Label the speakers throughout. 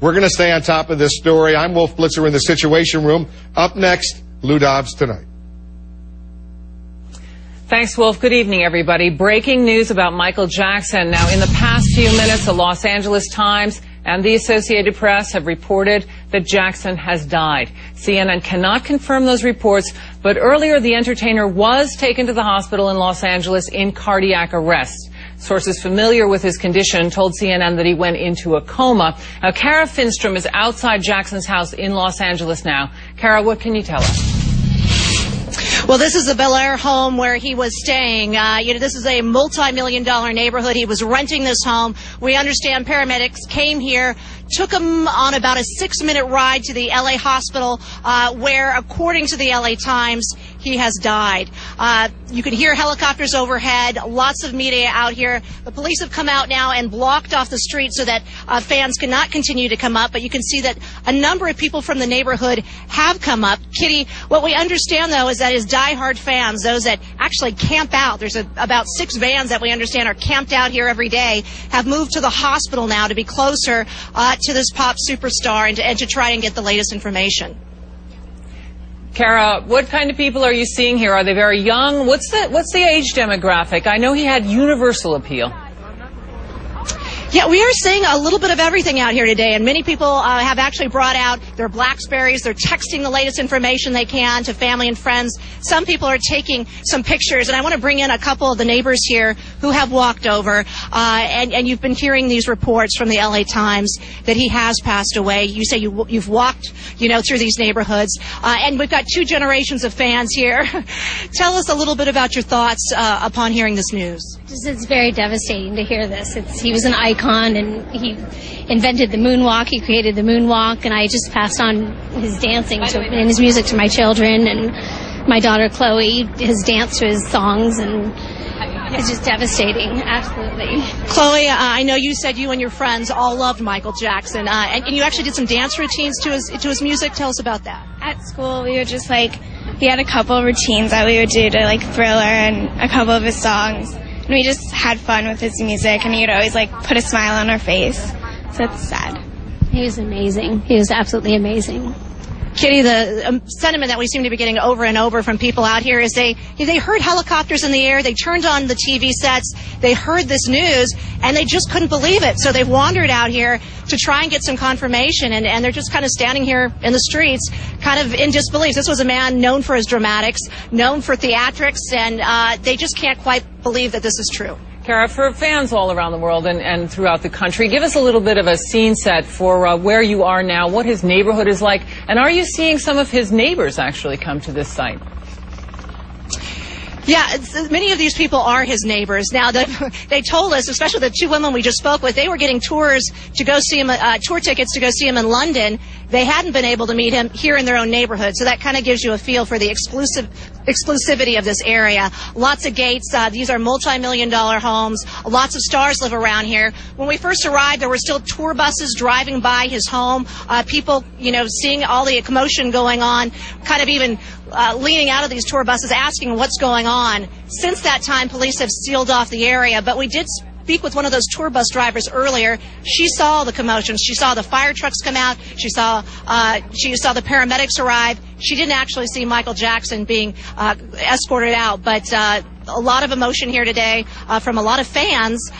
Speaker 1: We're going to stay on top of this story. I'm Wolf Blitzer in the Situation Room. Up next, Lou Dobbs Tonight.
Speaker 2: Thanks, Wolf. Good evening, everybody. Breaking news about Michael Jackson. Now, in the past few minutes, the Los Angeles Times and the Associated Press have reported that Jackson has died. CNN cannot confirm those reports, but earlier the entertainer was taken to the hospital in Los Angeles in cardiac arrest. Sources familiar with his condition told CNN that he went into a coma. Now, Kara Finstrom is outside Jackson's house in Los Angeles now. Kara, what can you tell us?
Speaker 3: Well, this is the Bel Air home where he was staying. This is a multi-million-dollar neighborhood. He was renting this home. We understand paramedics came here, took him on about a 6-minute ride to the L.A. hospital, where, according to the L.A. Times, he has died. You can hear helicopters overhead, lots of media out here. The police have come out now and blocked off the street so that fans cannot continue to come up, but you can see that a number of people from the neighborhood have come up. Kitty, what we understand, though, is that his diehard fans, those that actually camp out, there's about 6 vans that we understand are camped out here every day, have moved to the hospital now to be closer to this pop superstar and to try and get the latest information.
Speaker 2: Kara, what kind of people are you seeing here? Are they very young? What's the age demographic? I know he had universal appeal.
Speaker 3: Yeah, we are seeing a little bit of everything out here today, and many people have actually brought out their Blackberries. They're texting the latest information they can to family and friends. Some people are taking some pictures, and I want to bring in a couple of the neighbors here who have walked over, and you've been hearing these reports from the LA Times that he has passed away. You say you've walked, through these neighborhoods, and we've got 2 generations of fans here. Tell us a little bit about your thoughts upon hearing this news.
Speaker 4: It's very devastating to hear this. He was an icon, and he invented the moonwalk. He created the moonwalk, and I just passed on his dancing and his music to my children, and my daughter Chloe has danced to his songs, and it's just devastating, absolutely.
Speaker 3: Chloe, I know you said you and your friends all loved Michael Jackson, and you actually did some dance routines to his music. Tell us about that.
Speaker 5: At school, we would just we had a couple of routines that we would do to Thriller and a couple of his songs. And we just had fun with his music, and he would always put a smile on our face. So it's sad.
Speaker 4: He was amazing. He was absolutely amazing.
Speaker 3: Kitty, the sentiment that we seem to be getting over and over from people out here is they heard helicopters in the air, they turned on the TV sets, they heard this news, and they just couldn't believe it. So they've wandered out here to try and get some confirmation, and they're just kind of standing here in the streets, kind of in disbelief. This was a man known for his dramatics, known for theatrics, and they just can't quite believe that this is true.
Speaker 2: Kara, for fans all around the world and throughout the country, give us a little bit of a scene set for where you are now, what his neighborhood is like, and are you seeing some of his neighbors actually come to this site?
Speaker 3: Yeah, many of these people are his neighbors. Now, they told us, especially the 2 women we just spoke with, they were getting tours to go see him, tour tickets to go see him in London. They hadn't been able to meet him here in their own neighborhood, so that kind of gives you a feel for the exclusivity of this area. Lots of gates. These are multi-million-dollar homes. Lots of stars live around here. When we first arrived, there were still tour buses driving by his home. People, seeing all the commotion going on, kind of even leaning out of these tour buses, asking what's going on. Since that time, police have sealed off the area, but we did speak with one of those tour bus drivers earlier. She saw the commotion. She saw the fire trucks come out. She saw the paramedics arrive. She didn't actually see Michael Jackson being escorted out, but a lot of emotion here today from a lot of fans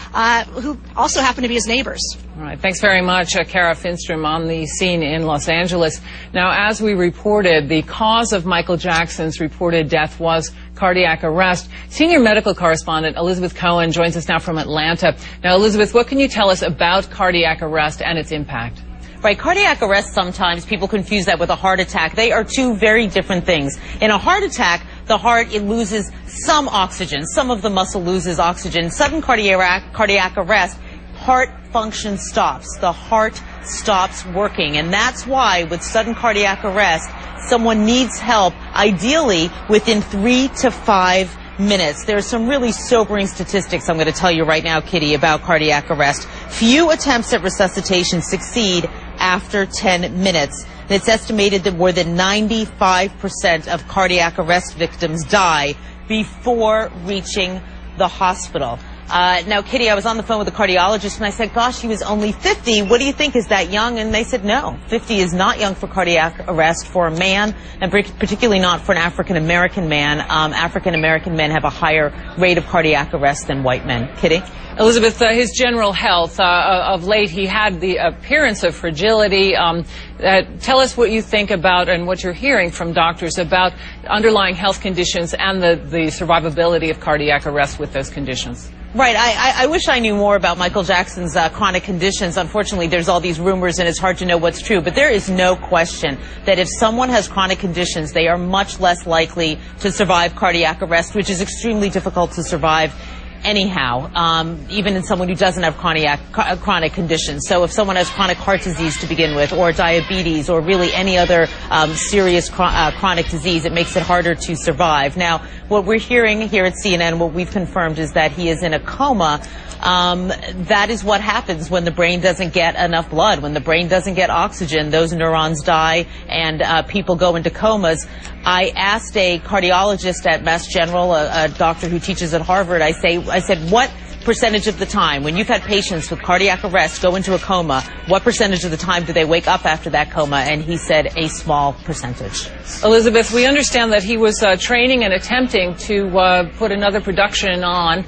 Speaker 3: who also happen to be his neighbors.
Speaker 2: All right. Thanks very much, Kara Finstrom, on the scene in Los Angeles. Now, as we reported, the cause of Michael Jackson's reported death was cardiac arrest. Senior medical correspondent Elizabeth Cohen joins us now from Atlanta. Now, Elizabeth, what can you tell us about cardiac arrest and its impact?
Speaker 6: Right, cardiac arrest, sometimes people confuse that with a heart attack. They are 2 very different things. In a heart attack, the heart, it loses some oxygen. Some of the muscle loses oxygen. Sudden cardiac arrest, heart function stops. The heart stops working. And that's why with sudden cardiac arrest, someone needs help, ideally within 3 to 5 minutes. There are some really sobering statistics I'm going to tell you right now, Kitty, about cardiac arrest. Few attempts at resuscitation succeed after 10 minutes. And it's estimated that more than 95% of cardiac arrest victims die before reaching the hospital. Now, Kitty, I was on the phone with a cardiologist, and I said, gosh, he was only 50. What do you think? Is that young? And they said, no, 50 is not young for cardiac arrest for a man, and particularly not for an African-American man. African-American men have a higher rate of cardiac arrest than white men. Kitty?
Speaker 2: Elizabeth, his general health, of late, he had the appearance of fragility. Tell us what you think about and what you're hearing from doctors about underlying health conditions and the survivability of cardiac arrest with those conditions.
Speaker 6: Right. I wish I knew more about Michael Jackson's chronic conditions. Unfortunately, there's all these rumors, and it's hard to know what's true. But there is no question that if someone has chronic conditions, they are much less likely to survive cardiac arrest, which is extremely difficult to survive anyhow, even in someone who doesn't have chronic conditions. So if someone has chronic heart disease to begin with, or diabetes, or really any other serious chronic disease, it makes it harder to survive. Now, what we're hearing here at CNN, what we've confirmed, is that he is in a coma. That is what happens when the brain doesn't get enough blood. When the brain doesn't get oxygen, those neurons die, and people go into comas. I asked a cardiologist at Mass General, a doctor who teaches at Harvard, I said, what percentage of the time, when you've had patients with cardiac arrest go into a coma, what percentage of the time do they wake up after that coma? And he said a small percentage.
Speaker 2: Elizabeth, we understand that he was training and attempting to put another production on,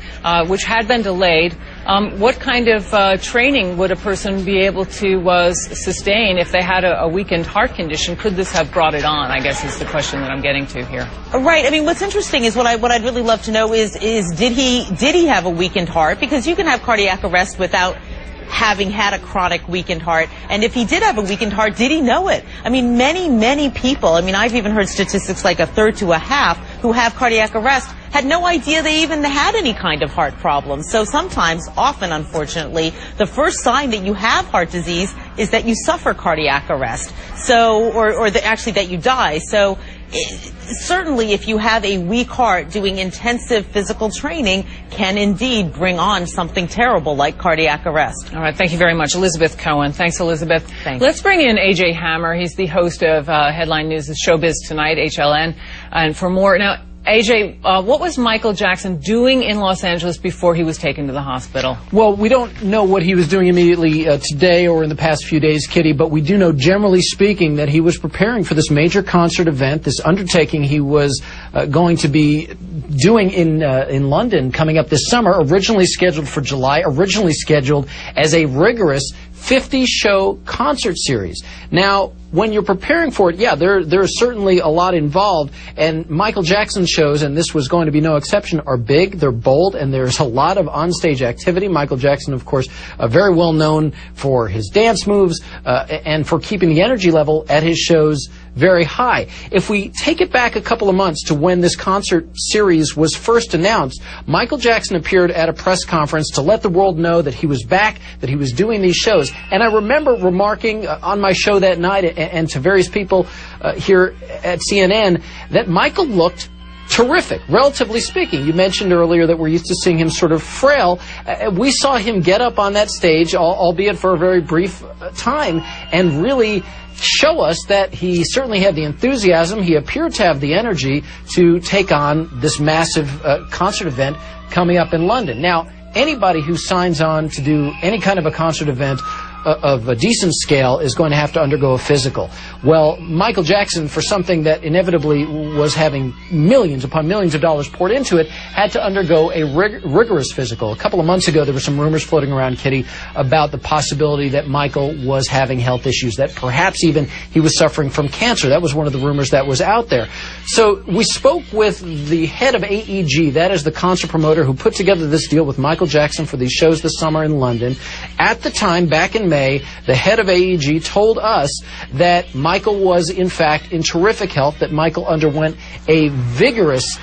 Speaker 2: which had been delayed. What kind of training would a person be able to sustain if they had a weakened heart condition? Could this have brought it on, I guess, is the question that I'm getting to here.
Speaker 6: Right. I mean, what's interesting is what I'd really love to know is did he have a weakened heart? Because you can have cardiac arrest without having had a chronic weakened heart. And if he did have a weakened heart, did he know it? I mean, many people, I mean, I've even heard statistics like a third to a half who have cardiac arrest had no idea they even had any kind of heart problem. So sometimes, often, unfortunately, the first sign that you have heart disease is that you suffer cardiac arrest. So, or actually that you die. So, certainly if you have a weak heart, doing intensive physical training can indeed bring on something terrible like cardiac arrest.
Speaker 2: All right, thank you very much. Elizabeth Cohen. Thanks, Elizabeth.
Speaker 6: Thanks.
Speaker 2: Let's bring in A.J. Hammer. He's the host of Headline News' Showbiz Tonight, HLN. And for more, now, A.J., what was Michael Jackson doing in Los Angeles before he was taken to the hospital?
Speaker 7: Well, we don't know what he was doing immediately today or in the past few days, Kitty, but we do know, generally speaking, that he was preparing for this major concert event, this undertaking he was going to be doing in London coming up this summer, originally scheduled for July, originally scheduled as a rigorous 50-show concert series. Now, when you're preparing for it, yeah, there's certainly a lot involved, and Michael Jackson shows, and this was going to be no exception, are big, they're bold, and there's a lot of onstage activity. Michael Jackson, of course, very well known for his dance moves and for keeping the energy level at his shows very high. If we take it back a couple of months to when this concert series was first announced, Michael Jackson appeared at a press conference to let the world know that he was back, that he was doing these shows. And I remember remarking on my show that night and to various people here at CNN that Michael looked terrific, relatively speaking. You mentioned earlier that we're used to seeing him sort of frail. We saw him get up on that stage, albeit for a very brief time, and really show us that he certainly had the enthusiasm. He appeared to have the energy to take on this massive concert event coming up in London. Now, anybody who signs on to do any kind of a concert event of a decent scale is going to have to undergo a physical. Well, Michael Jackson, for something that inevitably was having millions upon millions of dollars poured into it, had to undergo a rigorous physical. A couple of months ago, there were some rumors floating around, Kitty, about the possibility that Michael was having health issues, that perhaps even he was suffering from cancer. That was one of the rumors that was out there. So we spoke with the head of AEG, that is the concert promoter who put together this deal with Michael Jackson for these shows this summer in London. At the time, back in May, the head of AEG told us that Michael was, in fact, in terrific health, that Michael underwent a vigorous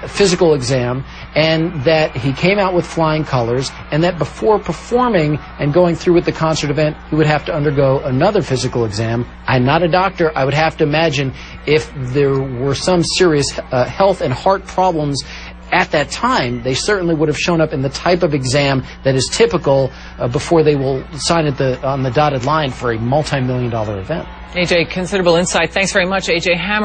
Speaker 7: physical exam, and that he came out with flying colors, and that before performing and going through with the concert event, he would have to undergo another physical exam. I'm not a doctor. I would have to imagine if there were some serious health and heart problems at that time, they certainly would have shown up in the type of exam that is typical before they will sign on the dotted line for a multi-million-dollar event.
Speaker 2: A.J., considerable insight. Thanks very much, A.J. Hammer.